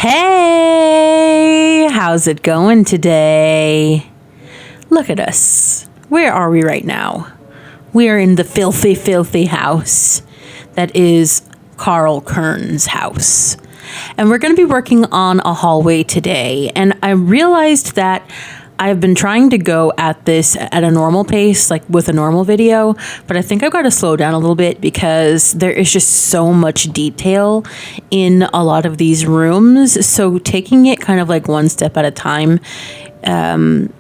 Hey, how's it going today? Look at us. Where are we right now? We are in the filthy, filthy house that is Carl Kern's house. And we're going to be working on a hallway today. And I realized that I've been trying to go at this at a normal pace, like with a normal video, but I think I've got to slow down a little bit because there is just so much detail in a lot of these rooms. So taking it kind of like one step at a time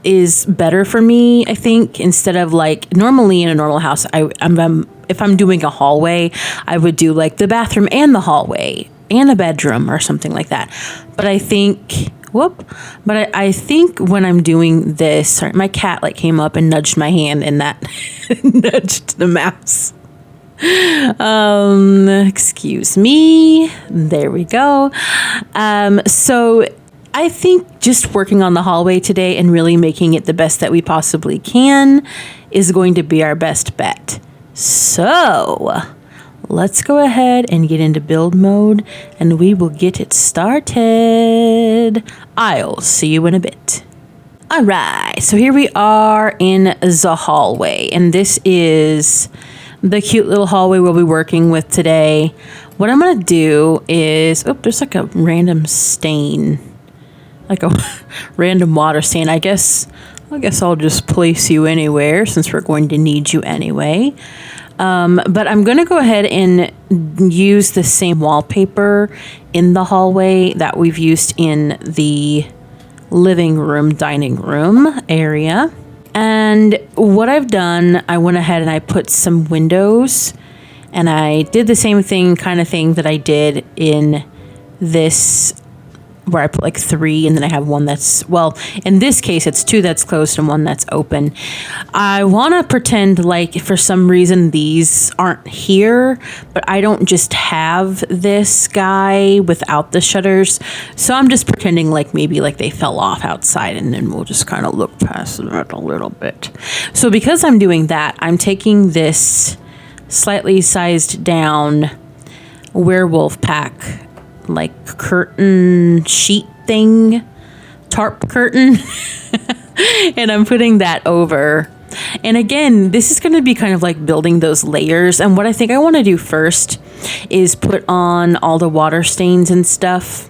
is better for me, I think, instead of like normally in a normal house, if I'm doing a hallway, I would do like the bathroom and the hallway and a bedroom or something like that. But I think... I think when I'm doing this, sorry, my cat like came up and nudged my hand and that nudged the mouse. Excuse me. There we go. So I think just working on the hallway today and really making it the best that we possibly can is going to be our best bet. So let's go ahead and get into build mode and we will get it started. I'll see you in a bit. All right, so here we are in the hallway, and this is the cute little hallway we'll be working with today. What I'm gonna do is, there's like a random stain, like a random water stain. I guess I'll just place you anywhere since we're going to need you anyway. But I'm going to go ahead and use the same wallpaper in the hallway that we've used in the living room, dining room area. And what I've done, I went ahead and I put some windows, and I did the same kind of thing that I did in this, where I put like 3 and then I have one that's, well, in this case it's 2 that's closed and 1 that's open. I want to pretend like for some reason these aren't here, but I don't just have this guy without the shutters, so I'm just pretending like maybe like they fell off outside, and then we'll just kind of look past that a little bit. So because I'm doing that, I'm taking this slightly sized down werewolf pack like curtain sheet thing, tarp curtain, and I'm putting that over. And again, this is going to be kind of like building those layers. And what I think I want to do first is put on all the water stains and stuff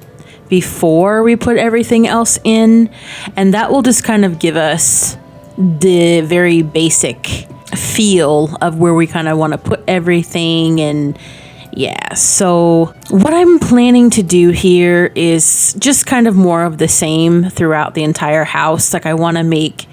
before we put everything else in. And that will just kind of give us the very basic feel of where we kind of want to put everything. And yeah, so what I'm planning to do here is just kind of more of the same throughout the entire house. Like I want to make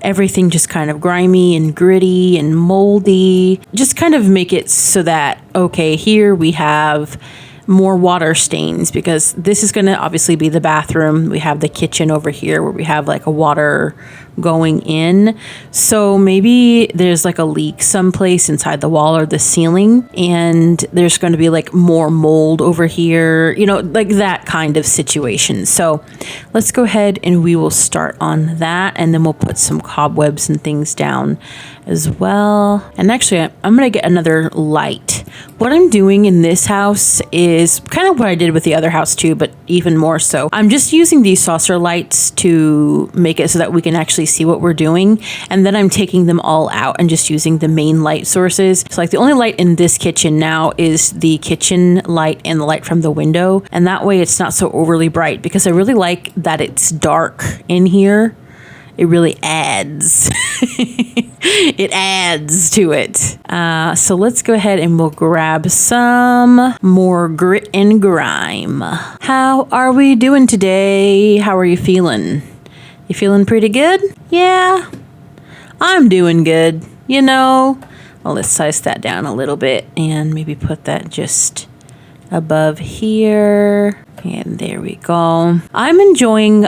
everything just kind of grimy and gritty and moldy. Just kind of make it so that, okay, here we have more water stains, because this is going to obviously be the bathroom. We have the kitchen over here where we have like a water going in. So maybe there's like a leak someplace inside the wall or the ceiling, and there's going to be like more mold over here, you know, like that kind of situation. So let's go ahead and we will start on that, and then we'll put some cobwebs and things down as well. And actually, I'm going to get another light. What I'm doing in this house is kind of what I did with the other house too, but even more so. I'm just using these saucer lights to make it so that we can actually see what we're doing. And then I'm taking them all out and just using the main light sources. So like the only light in this kitchen now is the kitchen light and the light from the window. And that way it's not so overly bright, because I really like that it's dark in here. It really adds. It adds to it. So let's go ahead and we'll grab some more grit and grime. How are we doing today? How are you feeling? You feeling pretty good? Yeah, I'm doing good. You know, well, let's size that down a little bit and maybe put that just above here. And there we go. I'm enjoying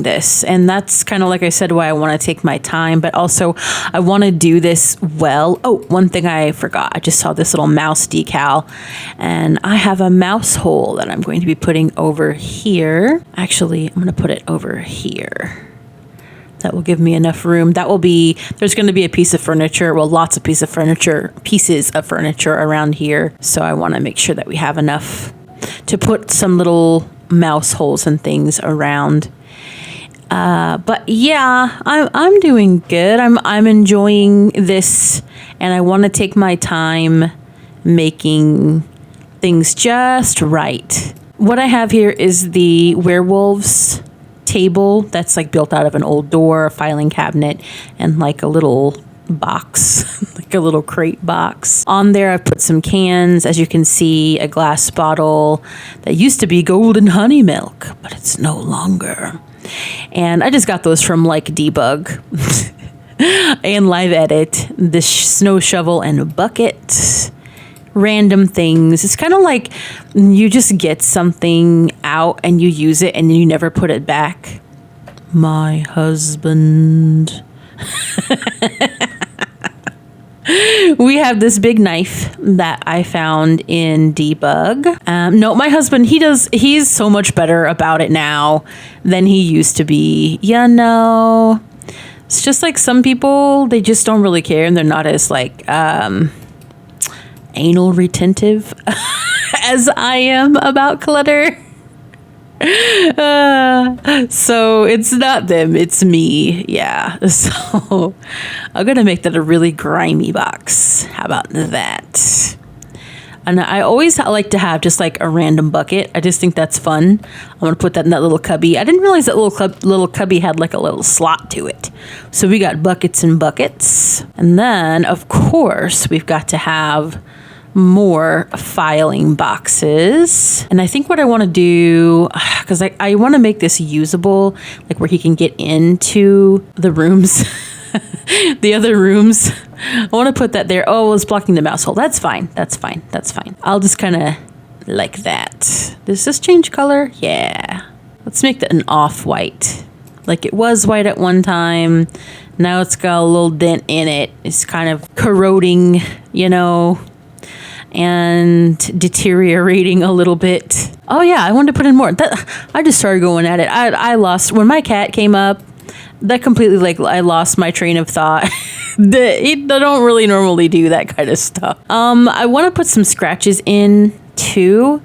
this. And that's kind of, like I said, why I want to take my time, but also I want to do this well. Oh, one thing I forgot. I just saw this little mouse decal, and I have a mouse hole that I'm going to be putting over here. Actually, I'm going to put it over here. That will give me enough room. There's going to be a piece of furniture, well, lots of pieces of furniture around here. So I want to make sure that we have enough to put some little mouse holes and things around. But yeah, I'm doing good. I'm enjoying this, and I want to take my time making things just right. What I have here is the werewolves table that's like built out of an old door, a filing cabinet, and like a little box, like a little crate box. On there, I've put some cans. As you can see, a glass bottle that used to be golden honey milk, but it's no longer. And I just got those from like Debug and Live Edit. This snow shovel and a bucket. Random things. It's kind of like you just get something out and you use it and you never put it back. My husband. We have this big knife that I found in Debug. No, my husband, he's so much better about it now than he used to be. You know, it's just like some people, they just don't really care, and they're not as like anal retentive as I am about clutter. So it's not them, it's me. Yeah. So I'm gonna make that a really grimy box. How about that? And I always like to have just like a random bucket. I just think that's fun. I'm gonna put that in that little cubby. I didn't realize that little cubby had like a little slot to it. So we got buckets and buckets. And then of course we've got to have more filing boxes. And I think what I want to do, because I want to make this usable, like where he can get into the rooms, the other rooms. I want to put that there. Oh, well, it's blocking the mouse hole. That's fine. That's fine. That's fine. I'll just kind of like that. Does this change color? Yeah. Let's make that an off-white. Like it was white at one time. Now it's got a little dent in it. It's kind of corroding, you know, and deteriorating a little bit. Oh yeah, I wanted to put in more. I just started going at it. I lost, when my cat came up, that completely, like, I lost my train of thought. I don't really normally do that kind of stuff. I want to put some scratches in too,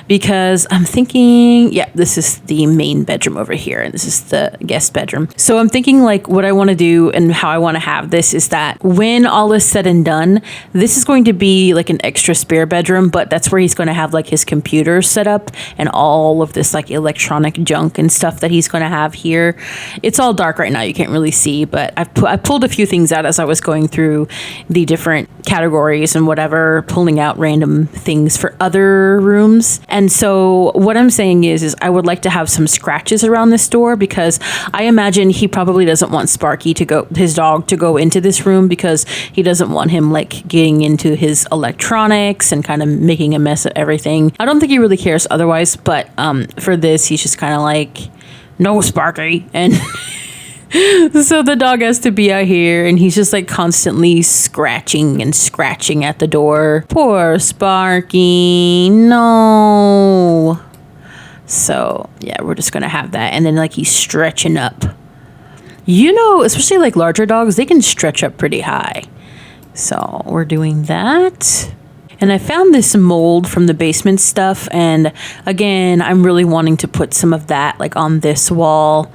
because I'm thinking, yeah, this is the main bedroom over here, and this is the guest bedroom. So I'm thinking like what I want to do and how I want to have this is that when all is said and done, this is going to be like an extra spare bedroom, but that's where he's going to have like his computer set up and all of this like electronic junk and stuff that he's going to have here. It's all dark right now, you can't really see, but I pulled a few things out as I was going through the different categories and whatever, pulling out random things for other rooms. And so what I'm saying is I would like to have some scratches around this door, because I imagine he probably doesn't want Sparky to go, his dog, to go into this room, because he doesn't want him like getting into his electronics and kind of making a mess of everything. I don't think he really cares otherwise, but for this, he's just kind of like, no, Sparky. And so the dog has to be out here, and he's just like constantly scratching and scratching at the door. Poor Sparky, no. So yeah, we're just gonna have that, and then like he's stretching up. You know, especially like larger dogs, they can stretch up pretty high. So we're doing that. And I found this mold from the basement stuff, and again, I'm really wanting to put some of that like on this wall.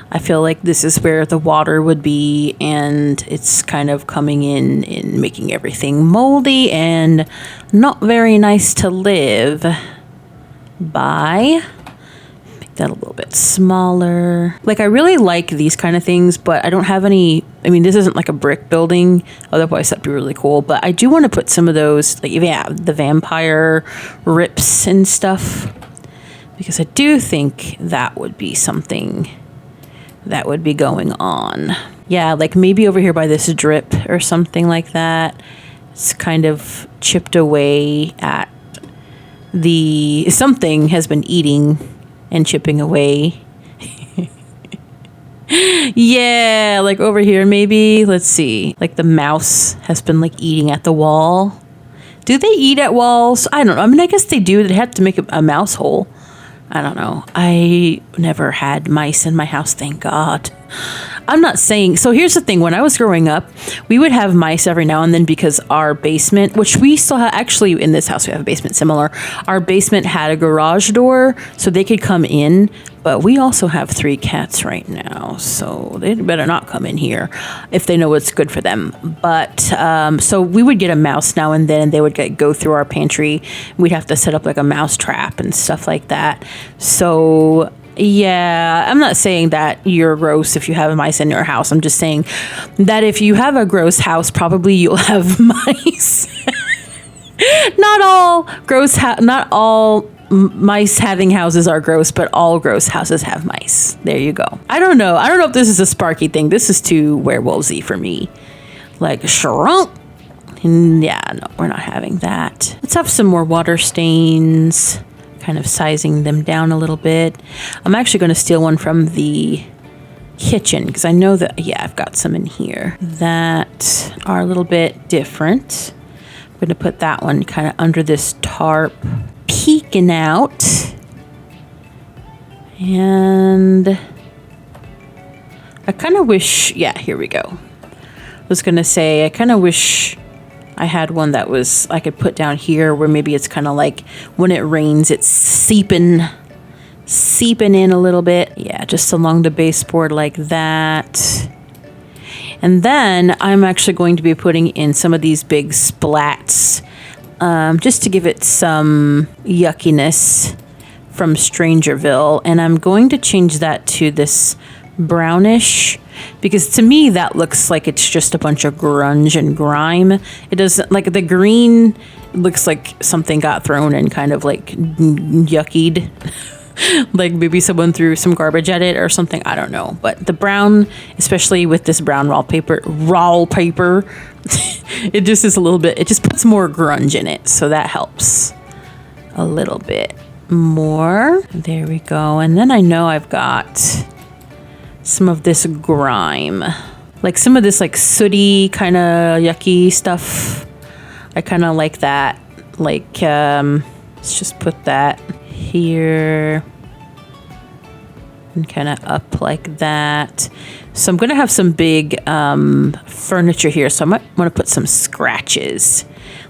I feel like this is where the water would be, and it's kind of coming in and making everything moldy and not very nice to live by. Make that a little bit smaller. Like, I really like these kind of things, but I don't have any, I mean, this isn't like a brick building, otherwise that'd be really cool, but I do want to put some of those, like, yeah, the vampire rips and stuff, because I do think that would be something that would be going on. Yeah, like maybe over here by this drip or something like that. It's kind of chipped away at the, something has been eating and chipping away. Yeah, like over here maybe, let's see, like the mouse has been like eating at the wall. Do they eat at walls? I don't know. I mean, I guess they do. They have to make a mouse hole. I don't know. I never had mice in my house, thank God. I'm not saying, so here's the thing. When I was growing up, we would have mice every now and then because our basement, which we still have, actually in this house, we have a basement similar. Our basement had a garage door so they could come in, but we also have 3 cats right now. So they better not come in here if they know what's good for them. But, so we would get a mouse now and then, and they would go through our pantry. We'd have to set up like a mouse trap and stuff like that. So yeah, I'm not saying that you're gross if you have mice in your house. I'm just saying that if you have a gross house, probably you'll have mice. Not all mice having houses are gross, but all gross houses have mice. There you go. I don't know if this is a Sparky thing. This is too werewolvesy for me. Like shrunk. Yeah, no, we're not having that. Let's have some more water stains. Kind of sizing them down a little bit. I'm actually going to steal one from the kitchen because I know that, yeah, I've got some in here that are a little bit different. I'm going to put that one kind of under this tarp, peeking out. And I kind of wish, yeah, here we go. I was going to say, I kind of wish I had one that was I could put down here where maybe it's kind of like when it rains, it's seeping in a little bit. Yeah, just along the baseboard like that. And then I'm actually going to be putting in some of these big splats just to give it some yuckiness from Strangerville. And I'm going to change that to this brownish, because to me that looks like it's just a bunch of grunge and grime. It doesn't, like the green looks like something got thrown and kind of like yuckied. Like maybe someone threw some garbage at it or something, I don't know. But the brown, especially with this brown wallpaper, it just is a little bit, it just puts more grunge in it, so that helps a little bit more. There we go. And then I know I've got some of this grime, like some of this like sooty kind of yucky stuff. I kind of like that. Like let's just put that here and kind of up like that. So I'm gonna have some big furniture here, so I might want to put some scratches,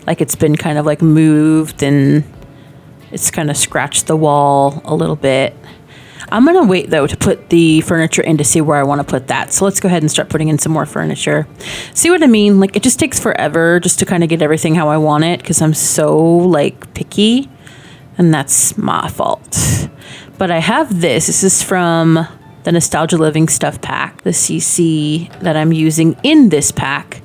like it's been kind of like moved and it's kind of scratched the wall a little bit. I'm going to wait, though, to put the furniture in to see where I want to put that. So let's go ahead and start putting in some more furniture. See what I mean? Like, it just takes forever just to kind of get everything how I want it because I'm so, like, picky. And that's my fault. But I have this. This is from the Nostalgia Living Stuff Pack, the CC that I'm using in this pack.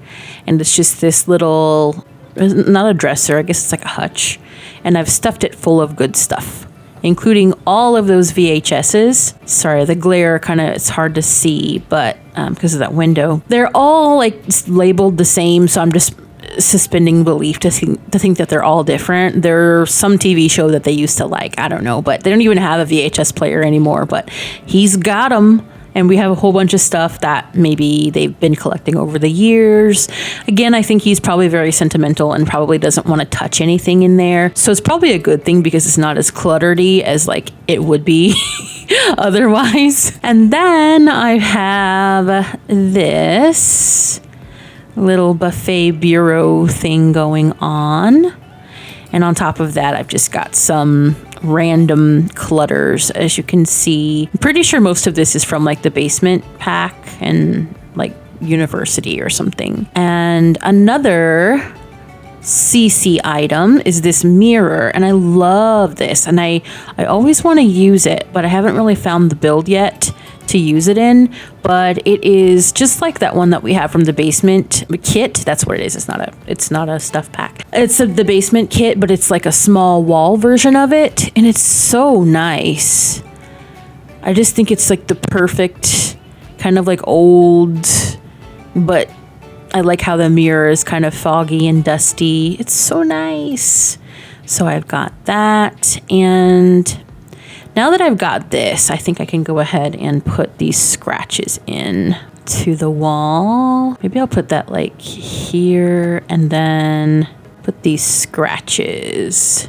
And it's just this little, not a dresser, I guess it's like a hutch. And I've stuffed it full of good stuff, including all of those VHSs. Sorry, the glare kind of, it's hard to see, but because of that window. They're all like labeled the same, so I'm just suspending belief to think that they're all different. There's some TV show that they used to like, I don't know, but they don't even have a VHS player anymore, but he's got them. And we have a whole bunch of stuff that maybe they've been collecting over the years. Again, I think he's probably very sentimental and probably doesn't want to touch anything in there. So it's probably a good thing because it's not as cluttered-y as like it would be otherwise. And then I have this little buffet bureau thing going on. And on top of that, I've just got some random clutters, as you can see. I'm pretty sure most of this is from like the basement pack and like university or something. And another CC item is this mirror, and I love this, and I always want to use it, but I haven't really found the build yet to use it in. But it is just like that one that we have from the basement kit. That's what it is. It's not a stuff pack. It's the basement kit, but it's like a small wall version of it, and it's so nice. I just think it's like the perfect kind of like old, but I like how the mirror is kind of foggy and dusty. It's so nice. So I've got that, and now that I've got this, I think I can go ahead and put these scratches in to the wall. Maybe I'll put that like here and then put these scratches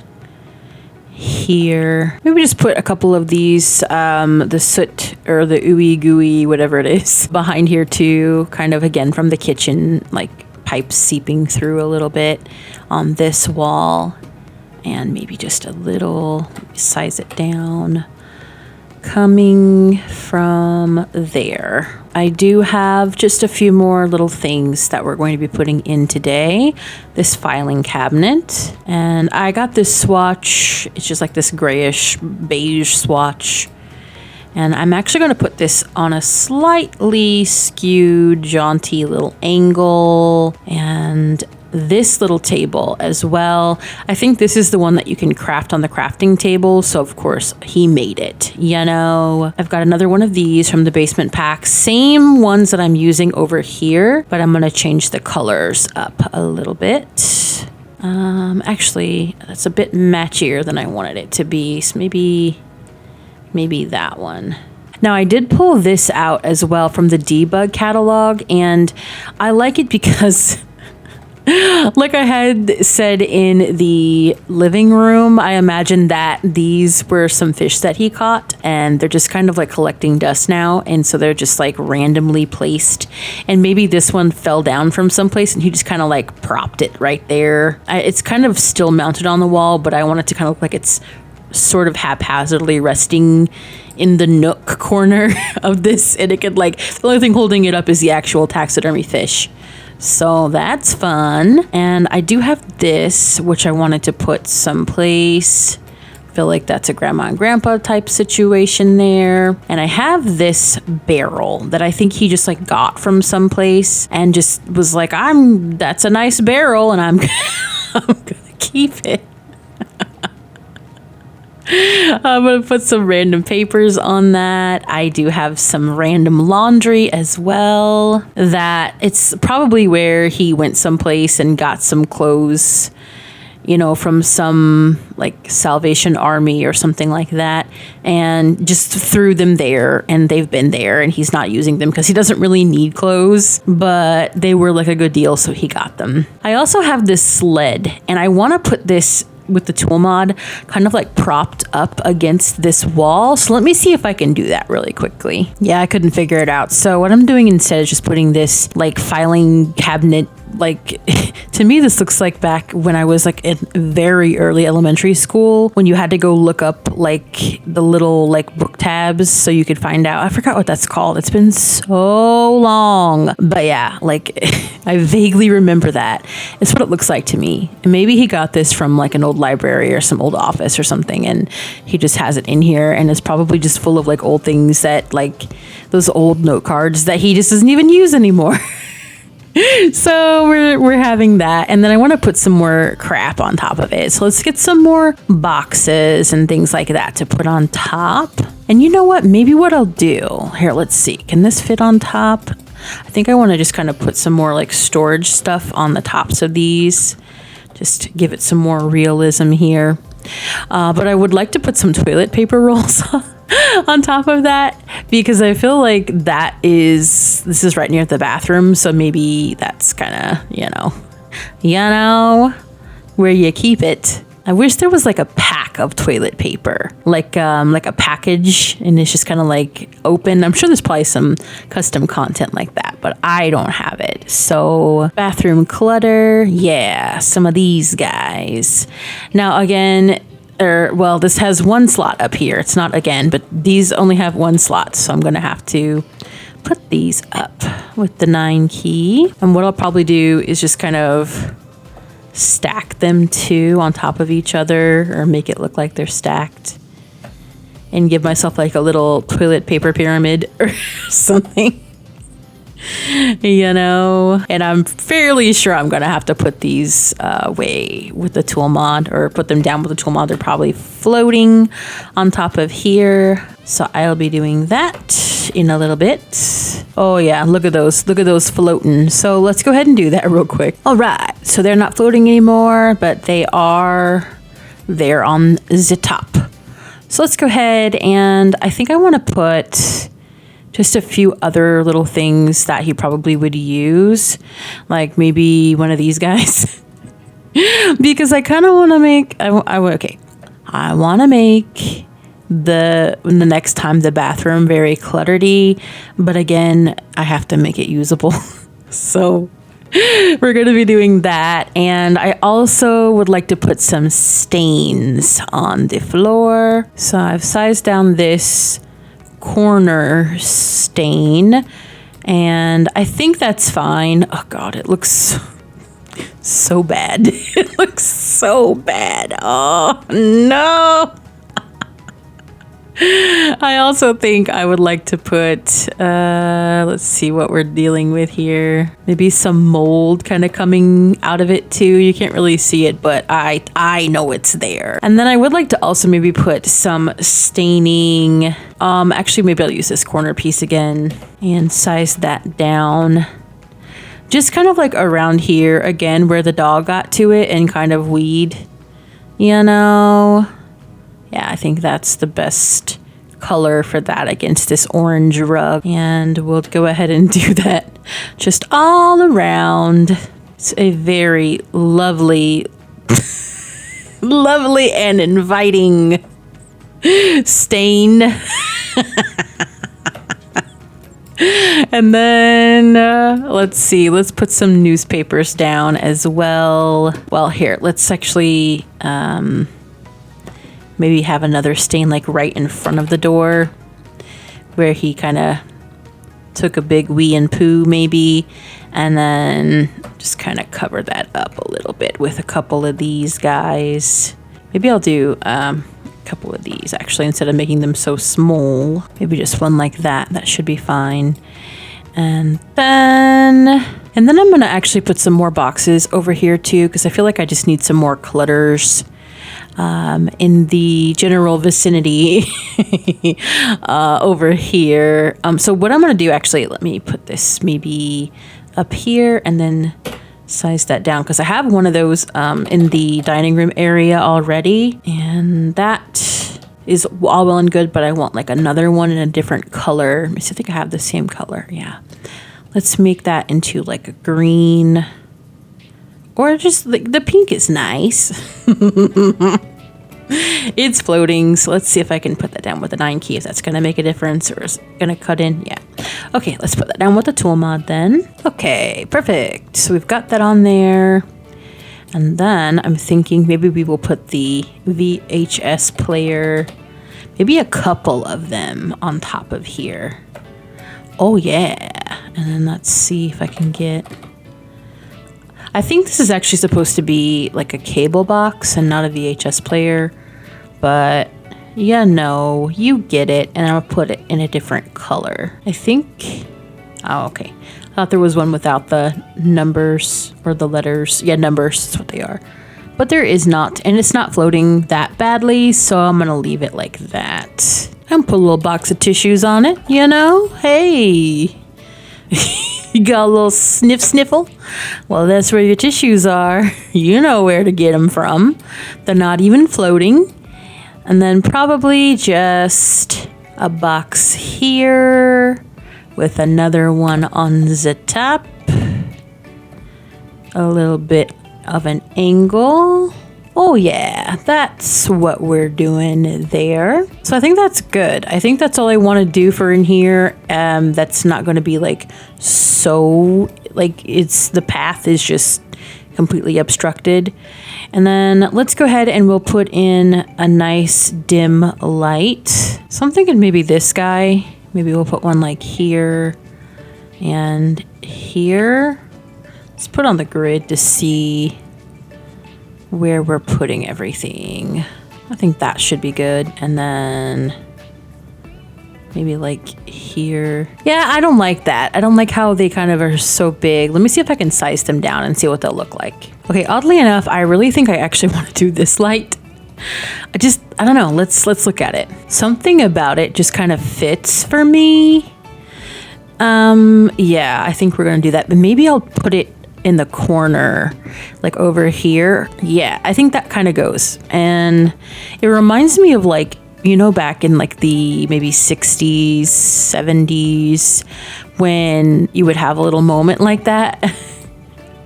here. Maybe just put a couple of these, the soot or the ooey gooey, whatever it is, behind here too, kind of again from the kitchen, like pipes seeping through a little bit on this wall. And maybe just a little, size it down, coming from there. I do have just a few more little things that we're going to be putting in today. This filing cabinet. And I got this swatch. It's just like this grayish beige swatch. And I'm actually going to put this on a slightly skewed, jaunty little angle. And this little table as well. I think this is the one that you can craft on the crafting table. So of course he made it, you know. I've got another one of these from the basement pack. Same ones that I'm using over here, but I'm going to change the colors up a little bit. Actually, that's a bit matchier than I wanted it to be. So maybe that one. Now I did pull this out as well from the debug catalog, and I like it because like I had said in the living room, I imagined that these were some fish that he caught and they're just kind of like collecting dust now. And so they're just like randomly placed. And maybe this one fell down from someplace and he just kind of like propped it right there. It's kind of still mounted on the wall, but I want it to kind of look like it's sort of haphazardly resting in the nook corner of this. And it could like, the only thing holding it up is the actual taxidermy fish. So that's fun. And I do have this, which I wanted to put someplace. I feel like that's a grandma and grandpa type situation there. And I have this barrel that I think he just like got from someplace and just was like, that's a nice barrel and I'm gonna keep it. I'm going to put some random papers on that. I do have some random laundry as well. That it's probably where he went someplace and got some clothes, you know, from some like Salvation Army or something like that, and just threw them there, and they've been there and he's not using them because he doesn't really need clothes, but they were like a good deal, so he got them. I also have this sled, and I want to put this with the tool mod kind of like propped up against this wall. So let me see if I can do that really quickly. Yeah, I couldn't figure it out. So what I'm doing instead is just putting this like filing cabinet, like to me this looks like back when I was like in very early elementary school, when you had to go look up like the little like book tabs so you could find out. I forgot what that's called. It's been so long, but yeah, like I vaguely remember that. It's what it looks like to me. And maybe he got this from like an old library or some old office or something, and he just has it in here, and it's probably just full of like old things that like those old note cards that he just doesn't even use anymore. So we're having that, and then I want to put some more crap on top of it. So let's get some more boxes and things like that to put on top. And you know what? Maybe what I'll do here, let's see. Can this fit on top? I think I want to just kind of put some more like storage stuff on the tops of these. Just give it some more realism here. But I would like to put some toilet paper rolls on top of that, because I feel like this is right near the bathroom. So maybe that's kind of, you know, where you keep it. I wish there was like a pack of toilet paper, like a package, and it's just kind of like open. I'm sure there's probably some custom content like that, but I don't have it. So bathroom clutter, yeah, some of these guys. Now again, this has one slot up here. It's not again, but these only have one slot, so I'm gonna have to put these up with the 9 key. And what I'll probably do is just kind of stack them two on top of each other, or make it look like they're stacked, and give myself like a little toilet paper pyramid or something. You know, and I'm fairly sure I'm gonna have to put these away with the tool mod, or put them down with the tool mod. They're probably floating on top of here, so I'll be doing that in a little bit. Oh yeah, look at those floating. So let's go ahead and do that real quick. All right, so they're not floating anymore, but they are there on the top. So let's go ahead, and I think I want to put just a few other little things that he probably would use, like maybe one of these guys, because I kind of want to make. Okay, I want to make the next time the bathroom very cluttered-y, but again, I have to make it usable. So we're going to be doing that. And I also would like to put some stains on the floor. So I've sized down this corner stain, and I think that's fine. Oh God, it looks so bad. It looks so bad. Oh no. I also think I would like to put, let's see what we're dealing with here. Maybe some mold kind of coming out of it too. You can't really see it, but I know it's there. And then I would like to also maybe put some staining. Actually, maybe I'll use this corner piece again and size that down. Just kind of like around here again where the dog got to it and kind of weed, you know? Yeah, I think that's the best color for that against this orange rug. And we'll go ahead and do that just all around. It's a very lovely, lovely and inviting stain. And then, let's see, let's put some newspapers down as well. Well, here, let's actually... maybe have another stain like right in front of the door where he kind of took a big wee and poo maybe, and then just kind of cover that up a little bit with a couple of these guys. Maybe I'll do a couple of these actually instead of making them so small. Maybe just one like that. That should be fine. And then I'm going to actually put some more boxes over here too, because I feel like I just need some more clutters in the general vicinity over here. So what I'm going to do, actually, let me put this maybe up here and then size that down, because I have one of those in the dining room area already, and that is all well and good, but I want like another one in a different color. Let me see, I think I have the same color. Yeah. Let's make that into like a green. Or just the pink is nice. It's floating, so let's see if I can put that down with the 9 key, if that's going to make a difference, or is it going to cut in? Yeah. Okay, let's put that down with the tool mod then. Okay, perfect. So we've got that on there. And then I'm thinking maybe we will put the VHS player, maybe a couple of them on top of here. Oh yeah. And then let's see if I can get... I think this is actually supposed to be like a cable box and not a VHS player, but yeah, no, you get it. And I'll put it in a different color. I think, oh, okay. I thought there was one without the numbers or the letters. Yeah, numbers, that's what they are. But there is not, and it's not floating that badly, so I'm gonna leave it like that. And put a little box of tissues on it, you know? Hey. You got a little sniffle? Well, that's where your tissues are. You know where to get them from. They're not even floating. And then probably just a box here with another one on the top. A little bit of an angle. Oh yeah, that's what we're doing there. So I think that's good. I think that's all I want to do for in here. That's not going to be like so, like it's, the path is just completely obstructed. And then let's go ahead and we'll put in a nice dim light. So I'm thinking maybe this guy, maybe we'll put one like here and here. Let's put on the grid to see where we're putting everything. I think that should be good. And then maybe like here. Yeah, I don't like that. I don't like how they kind of are so big. Let me see if I can size them down and see what they'll look like. Okay, oddly enough, I really think I actually want to do this light. I don't know. Let's look at it. Something about it just kind of fits for me. Yeah, I think we're gonna do that. But maybe I'll put it in the corner, like over here. Yeah, I think that kind of goes. And it reminds me of like, you know, back in like the maybe 60s, 70s, when you would have a little moment like that.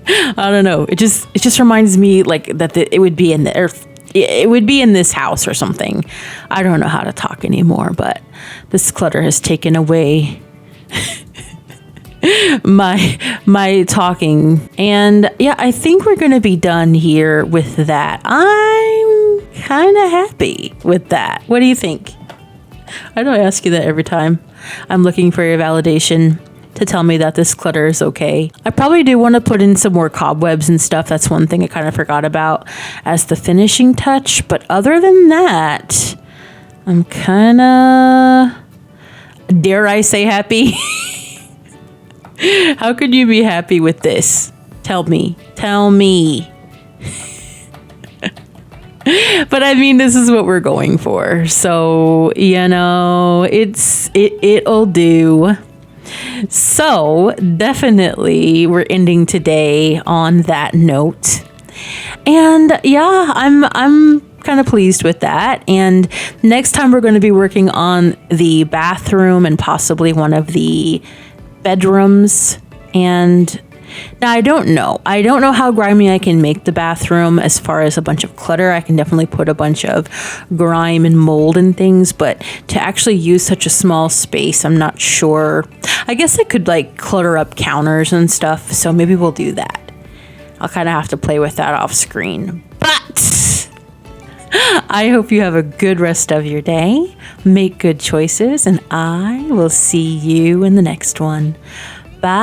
I don't know. It just reminds me like that it would be in there it would be in this house or something. I don't know how to talk anymore, but this clutter has taken away my talking. And yeah, I think we're going to be done here with that. I'm kind of happy with that. What do you think? I know I ask you that every time. I'm looking for your validation to tell me that this clutter is okay. I probably do want to put in some more cobwebs and stuff. That's one thing I kind of forgot about as the finishing touch. But other than that, I'm kind of, dare I say, happy? How could you be happy with this? Tell me. But I mean, this is what we're going for. So, it'll do. So definitely we're ending today on that note. And yeah, I'm kind of pleased with that. And next time we're going to be working on the bathroom and possibly one of the bedrooms. And now I don't know how grimy I can make the bathroom as far as a bunch of clutter. I can definitely put a bunch of grime and mold and things, but to actually use such a small space, I'm not sure. I guess I could like clutter up counters and stuff, so maybe we'll do that. I'll kind of have to play with that off screen. But I hope you have a good rest of your day. Make good choices, and I will see you in the next one. Bye.